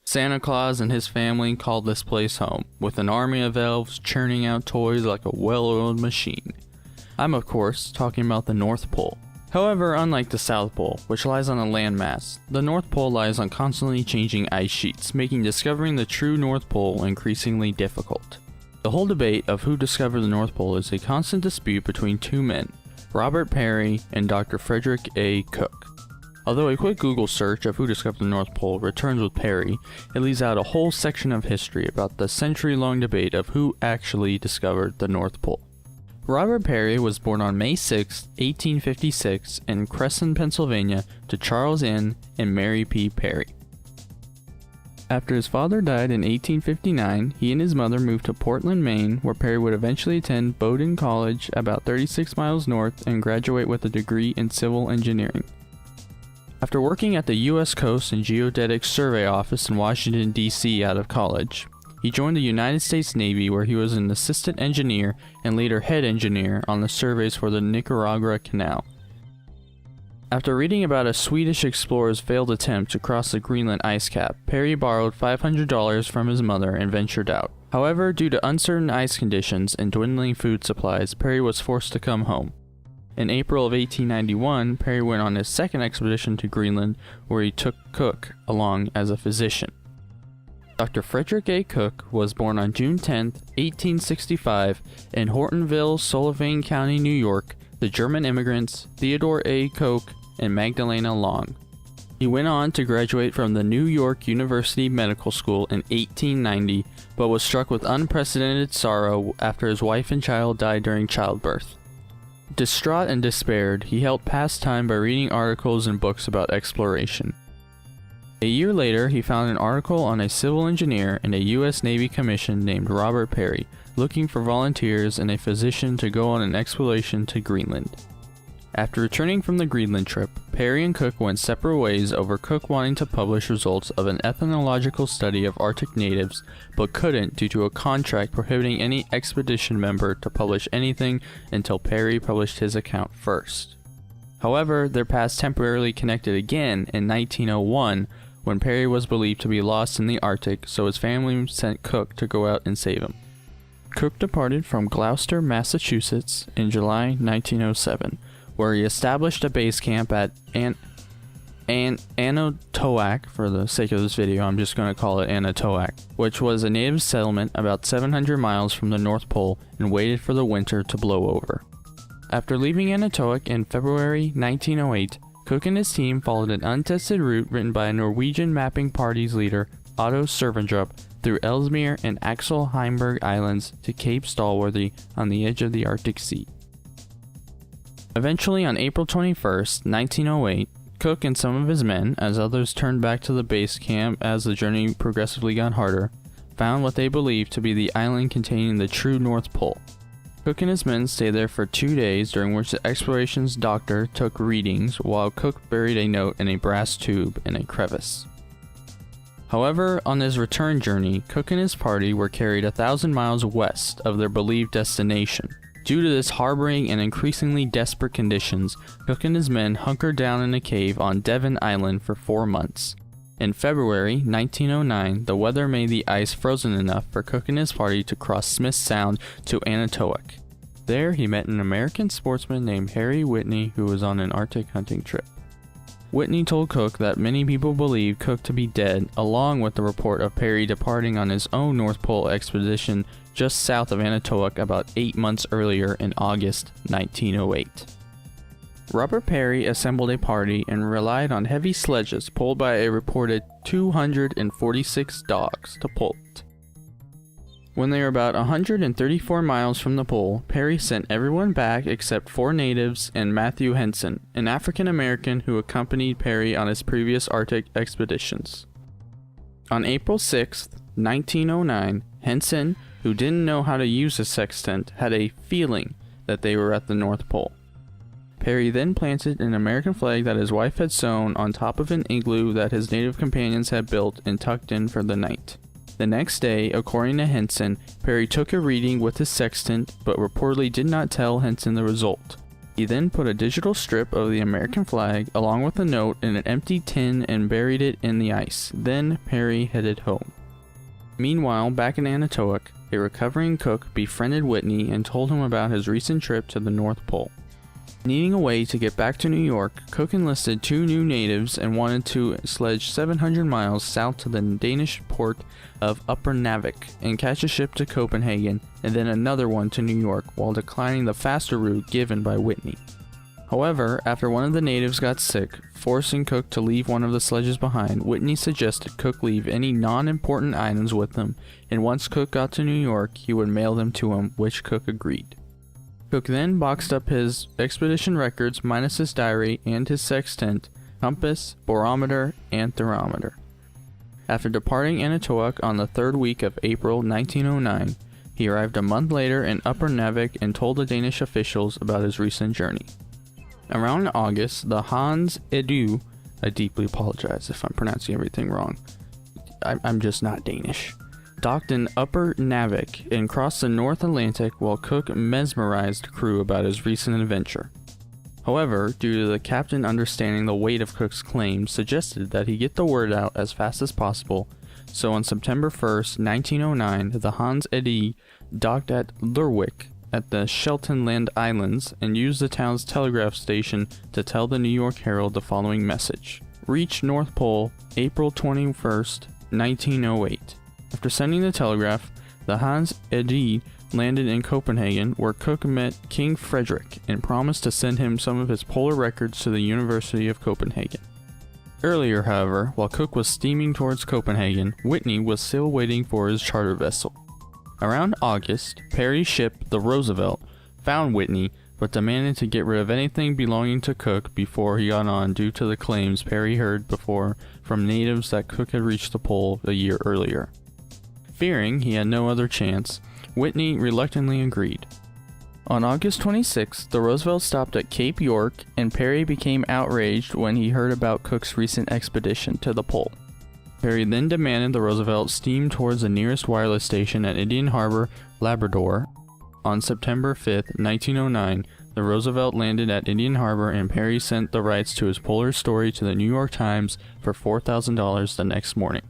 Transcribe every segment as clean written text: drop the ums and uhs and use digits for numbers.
Santa Claus and his family called this place home, with an army of elves churning out toys like a well-oiled machine. I'm of course talking about the North Pole. However, unlike the South Pole, which lies on a landmass, the North Pole lies on constantly changing ice sheets, making discovering the true North Pole increasingly difficult. The whole debate of who discovered the North Pole is a constant dispute between two men, Robert Peary and Dr. Frederick A. Cook. Although a quick Google search of who discovered the North Pole returns with Peary, it leaves out a whole section of history about the century-long debate of who actually discovered the North Pole. Robert Peary was born on May 6, 1856 in Cresson, Pennsylvania to Charles N. and Mary P. Peary. After his father died in 1859, he and his mother moved to Portland, Maine, where Peary would eventually attend Bowdoin College about 36 miles north and graduate with a degree in civil engineering. After working at the U.S. Coast and Geodetic Survey Office in Washington, D.C. out of college, he joined the United States Navy where he was an assistant engineer and later head engineer on the surveys for the Nicaragua Canal. After reading about a Swedish explorer's failed attempt to cross the Greenland ice cap, Peary borrowed $500 from his mother and ventured out. However, due to uncertain ice conditions and dwindling food supplies, Peary was forced to come home. In April of 1891, Peary went on his second expedition to Greenland, where he took Cook along as a physician. Dr. Frederick A. Cook was born on June 10, 1865, in Hortonville, Sullivan County, New York, the German immigrants Theodore A. Koch and Magdalena Long. He went on to graduate from the New York University Medical School in 1890, but was struck with unprecedented sorrow after his wife and child died during childbirth. Distraught and despaired, he helped pass time by reading articles and books about exploration. A year later, he found an article on a civil engineer in a U.S. Navy commission named Robert Peary, looking for volunteers and a physician to go on an exploration to Greenland. After returning from the Greenland trip, Peary and Cook went separate ways over Cook wanting to publish results of an ethnological study of Arctic natives, but couldn't due to a contract prohibiting any expedition member to publish anything until Peary published his account first. However, their paths temporarily connected again in 1901, when Peary was believed to be lost in the Arctic, so his family sent Cook to go out and save him. Cook departed from Gloucester, Massachusetts in July 1907, where he established a base camp at Anatoak. For the sake of this video, I'm just going to call it Anatoak, which was a native settlement about 700 miles from the North Pole, and waited for the winter to blow over. After leaving Anatoak in February 1908, Cook and his team followed an untested route written by a Norwegian mapping party's leader, Otto Sverdrup, through Ellesmere and Axel Heimberg Islands to Cape Stallworthy on the edge of the Arctic Sea. Eventually, on April 21, 1908, Cook and some of his men, as others turned back to the base camp as the journey progressively got harder, found what they believed to be the island containing the true North Pole. Cook and his men stayed there for 2 days, during which the exploration's doctor took readings while Cook buried a note in a brass tube in a crevice. However, on his return journey, Cook and his party were carried 1,000 miles west of their believed destination. Due to this harboring and increasingly desperate conditions, Cook and his men hunkered down in a cave on Devon Island for 4 months. In February 1909, the weather made the ice frozen enough for Cook and his party to cross Smith Sound to Anatoak. There, he met an American sportsman named Harry Whitney who was on an Arctic hunting trip. Whitney told Cook that many people believed Cook to be dead, along with the report of Peary departing on his own North Pole expedition just south of Anatoak about 8 months earlier in August 1908. Robert Peary assembled a party and relied on heavy sledges pulled by a reported 246 dogs to pull it. When they were about 134 miles from the pole, Peary sent everyone back except 4 natives and Matthew Henson, an African American who accompanied Peary on his previous Arctic expeditions. On April 6, 1909, Henson, who didn't know how to use a sextant, had a feeling that they were at the North Pole. Peary then planted an American flag that his wife had sewn on top of an igloo that his native companions had built and tucked in for the night. The next day, according to Henson, Peary took a reading with his sextant, but reportedly did not tell Henson the result. He then put a digital strip of the American flag along with a note in an empty tin and buried it in the ice. Then Perry headed home. Meanwhile, back in Anatoak, a recovering Cook befriended Whitney and told him about his recent trip to the North Pole. Needing a way to get back to New York, Cook enlisted 2 new natives and wanted to sledge 700 miles south to the Danish port of Upernavik and catch a ship to Copenhagen and then another one to New York while declining the faster route given by Whitney. However, after one of the natives got sick, forcing Cook to leave one of the sledges behind, Whitney suggested Cook leave any non-important items with him, and once Cook got to New York, he would mail them to him, which Cook agreed. Cook then boxed up his expedition records minus his diary and his sextant, compass, barometer, and thermometer. After departing Anatoak on the 3rd week of April 1909, he arrived a month later in Upernavik and told the Danish officials about his recent journey. Around August, the Hans Edu, I deeply apologize if I'm pronouncing everything wrong, I'm just not Danish, docked in Upernavik and crossed the North Atlantic while Cook mesmerized the crew about his recent adventure. However, due to the captain understanding the weight of Cook's claims, suggested that he get the word out as fast as possible, so on September 1st, 1909, the Hans Edu docked at Lerwick at the Shetland Islands and used the town's telegraph station to tell the New York Herald the following message. Reach North Pole, April 21st, 1908. After sending the telegraph, the Hans Edu landed in Copenhagen, where Cook met King Frederick and promised to send him some of his polar records to the University of Copenhagen. Earlier, however, while Cook was steaming towards Copenhagen, Whitney was still waiting for his charter vessel. Around August, Perry's ship, the Roosevelt, found Whitney, but demanded to get rid of anything belonging to Cook before he got on due to the claims Perry heard before from natives that Cook had reached the pole a year earlier. Fearing he had no other chance, Whitney reluctantly agreed. On August 26, the Roosevelt stopped at Cape York, and Perry became outraged when he heard about Cook's recent expedition to the pole. Perry then demanded the Roosevelt steam towards the nearest wireless station at Indian Harbor, Labrador. On September 5, 1909, the Roosevelt landed at Indian Harbor and Perry sent the rights to his polar story to the New York Times for $4,000 the next morning.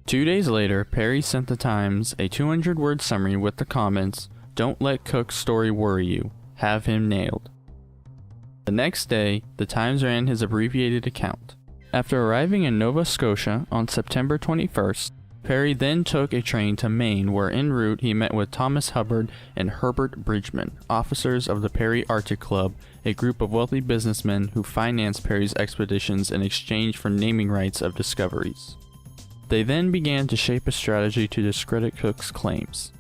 2 days later, Perry sent the Times a 200-word summary with the comments, "Don't let Cook's story worry you. Have him nailed." The next day, the Times ran his abbreviated account. After arriving in Nova Scotia on September 21st, Perry then took a train to Maine, where en route he met with Thomas Hubbard and Herbert Bridgman, officers of the Perry Arctic Club, a group of wealthy businessmen who financed Perry's expeditions in exchange for naming rights of discoveries. They then began to shape a strategy to discredit Cook's claims.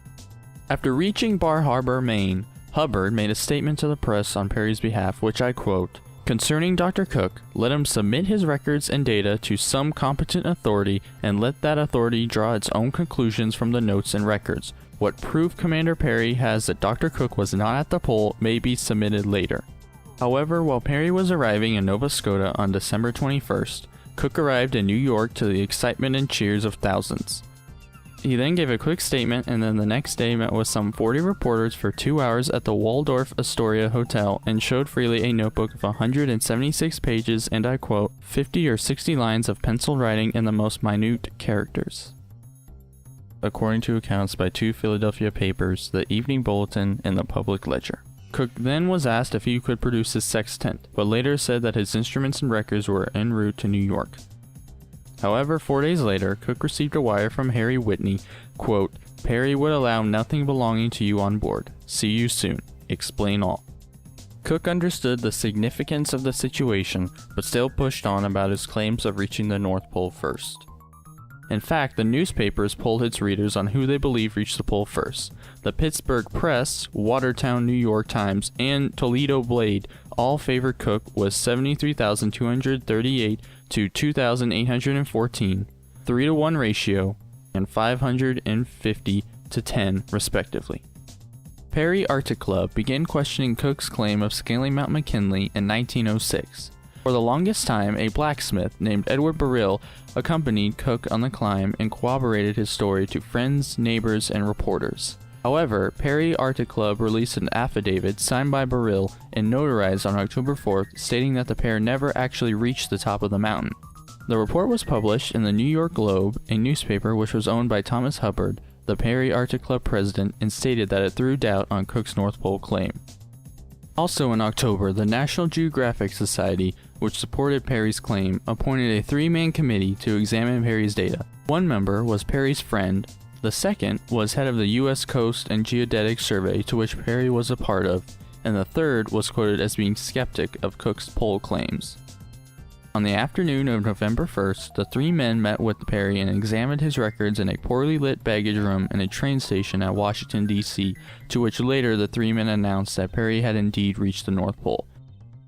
After reaching Bar Harbor, Maine, Hubbard made a statement to the press on Perry's behalf, which I quote, "Concerning Dr. Cook, let him submit his records and data to some competent authority and let that authority draw its own conclusions from the notes and records. What proof Commander Perry has that Dr. Cook was not at the pole may be submitted later." However, while Perry was arriving in Nova Scotia on December 21st, Cook arrived in New York to the excitement and cheers of thousands. He then gave a quick statement and then the next day met with some 40 reporters for 2 hours at the Waldorf Astoria Hotel and showed freely a notebook of 176 pages and I quote, 50 or 60 lines of pencil writing in the most minute characters. According to accounts by 2 Philadelphia papers, the Evening Bulletin and the Public Ledger. Cook then was asked if he could produce his sextant, but later said that his instruments and records were en route to New York. However, 4 days later, Cook received a wire from Harry Whitney, quote, "Perry would allow nothing belonging to you on board. See you soon. Explain all." Cook understood the significance of the situation, but still pushed on about his claims of reaching the North Pole first. In fact, the newspapers polled its readers on who they believe reached the pole first. The Pittsburgh Press, Watertown New York Times, and Toledo Blade all favored Cook with 73,238 to 2,814, 3-to-1 ratio, and 550 to 10 respectively. Perry Arctic Club began questioning Cook's claim of scaling Mount McKinley in 1906. For the longest time, a blacksmith named Edward Burrill accompanied Cook on the climb and corroborated his story to friends, neighbors, and reporters. However, Perry Arctic Club released an affidavit signed by Burrill and notarized on October 4th stating that the pair never actually reached the top of the mountain. The report was published in the New York Globe, a newspaper which was owned by Thomas Hubbard, the Perry Arctic Club president, and stated that it threw doubt on Cook's North Pole claim. Also in October, the National Geographic Society, which supported Perry's claim, appointed a three-man committee to examine Perry's data. One member was Perry's friend, the second was head of the U.S. Coast and Geodetic Survey, to which Perry was a part of, and the third was quoted as being skeptic of Cook's pole claims. On the afternoon of November 1st, the three men met with Perry and examined his records in a poorly lit baggage room in a train station at Washington, D.C., to which later the three men announced that Perry had indeed reached the North Pole.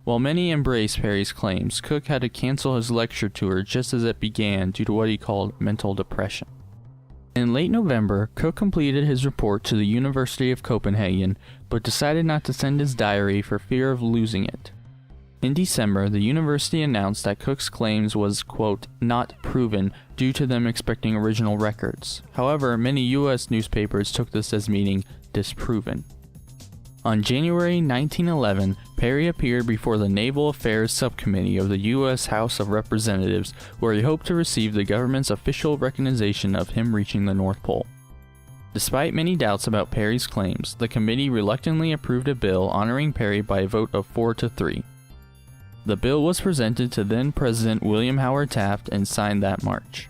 While many embraced Perry's claims, Cook had to cancel his lecture tour just as it began due to what he called mental depression. In late November, Cook completed his report to the University of Copenhagen, but decided not to send his diary for fear of losing it. In December, the university announced that Cook's claims was, quote, not proven due to them expecting original records. However, many U.S. newspapers took this as meaning disproven. On January 1911, Perry appeared before the Naval Affairs Subcommittee of the U.S. House of Representatives, where he hoped to receive the government's official recognition of him reaching the North Pole. Despite many doubts about Perry's claims, the committee reluctantly approved a bill honoring Perry by a vote of 4-3. The bill was presented to then-President William Howard Taft and signed that March.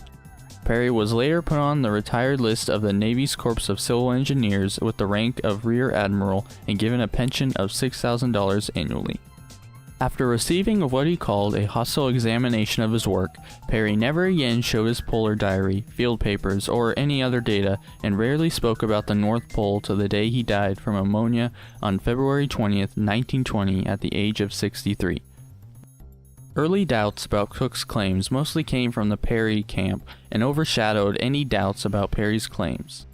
Perry was later put on the retired list of the Navy's Corps of Civil Engineers with the rank of Rear Admiral and given a pension of $6,000 annually. After receiving what he called a hostile examination of his work, Perry never again showed his polar diary, field papers, or any other data, and rarely spoke about the North Pole till the day he died from pneumonia on February 20th, 1920 at the age of 63. Early doubts about Cook's claims mostly came from the Perry camp and overshadowed any doubts about Perry's claims.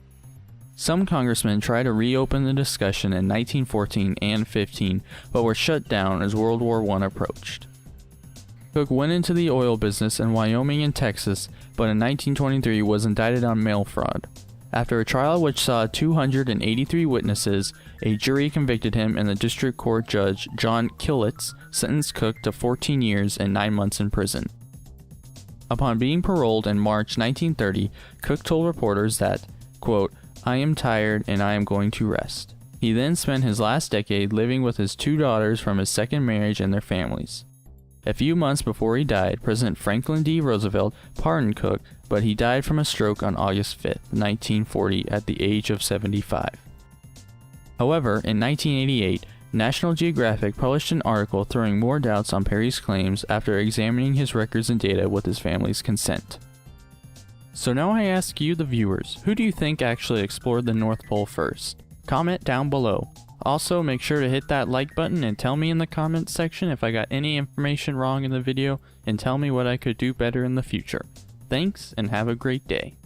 Some congressmen tried to reopen the discussion in 1914 and 15, but were shut down as World War I approached. Cook went into the oil business in Wyoming and Texas, but in 1923 was indicted on mail fraud. After a trial which saw 283 witnesses, a jury convicted him and the district court judge, John Killitz, sentenced Cook to 14 years and 9 months in prison. Upon being paroled in March 1930, Cook told reporters that, quote, I am tired and I am going to rest. He then spent his last decade living with his two daughters from his second marriage and their families. A few months before he died, President Franklin D. Roosevelt pardoned Cook, but he died from a stroke on August 5, 1940, at the age of 75. However, in 1988, National Geographic published an article throwing more doubts on Perry's claims after examining his records and data with his family's consent. So now I ask you, the viewers, who do you think actually explored the North Pole first? Comment down below. Also, make sure to hit that like button and tell me in the comments section if I got any information wrong in the video, and tell me what I could do better in the future. Thanks, and have a great day.